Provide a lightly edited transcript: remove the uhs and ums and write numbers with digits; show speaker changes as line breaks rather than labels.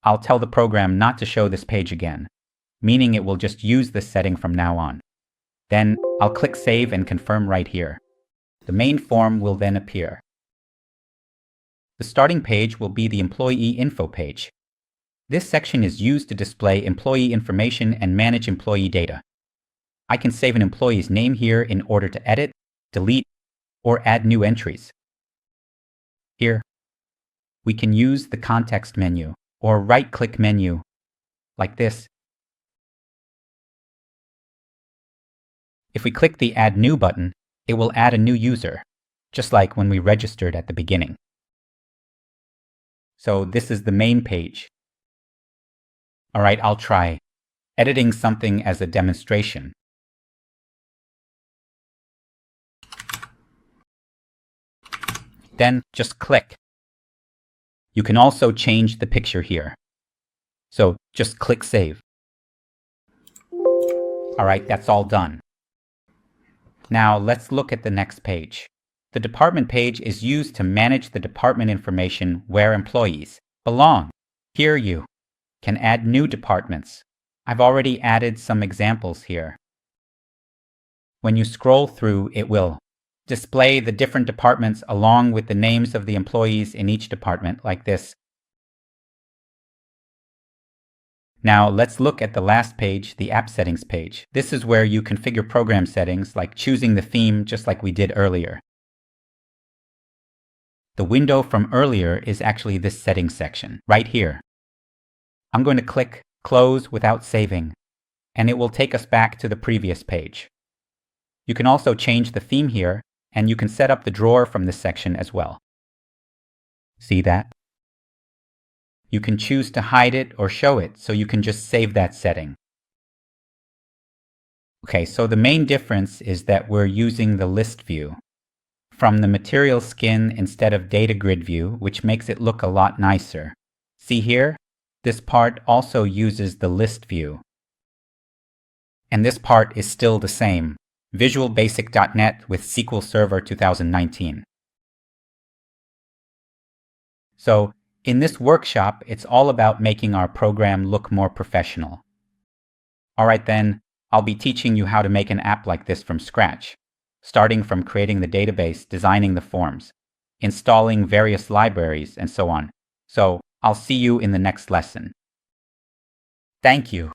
I'll tell the program not to show this page again, meaning it will just use this setting from now on. Then I'll click Save and confirm right here. The main form will then appear. The starting page will be the employee info page. This section is used to display employee information and manage employee data. I can save an employee's name here in order to edit, delete, or add new entries. Here, we can use the context menu or right-click menu, like this. If we click the Add New button, it will add a new user, just like when we registered at the beginning. So this is the main page. All right, I'll try editing something as a demonstration. Then just click. You can also change the picture here. So just click Save. All right, that's all done. Now let's look at the next page. The department page is used to manage the department information where employees belong. Here you can add new departments. I've already added some examples here. When you scroll through, it will display the different departments along with the names of the employees in each department, like this. Now let's look at the last page, the App Settings page. This is where you configure program settings, like choosing the theme, just like we did earlier. The window from earlier is actually this settings section, right here. I'm going to click Close without saving, and it will take us back to the previous page. You can also change the theme here, and you can set up the drawer from this section as well. See that? You can choose to hide it or show it, so you can just save that setting. Okay, so the main difference is that we're using the list view from the material skin instead of data grid view, which makes it look a lot nicer. See here? This part also uses the list view. And this part is still the same. Visual Basic.NET with SQL Server 2019. So, in this workshop, it's all about making our program look more professional. Alright then, I'll be teaching you how to make an app like this from scratch, starting from creating the database, designing the forms, installing various libraries, and so on. So, I'll see you in the next lesson. Thank you.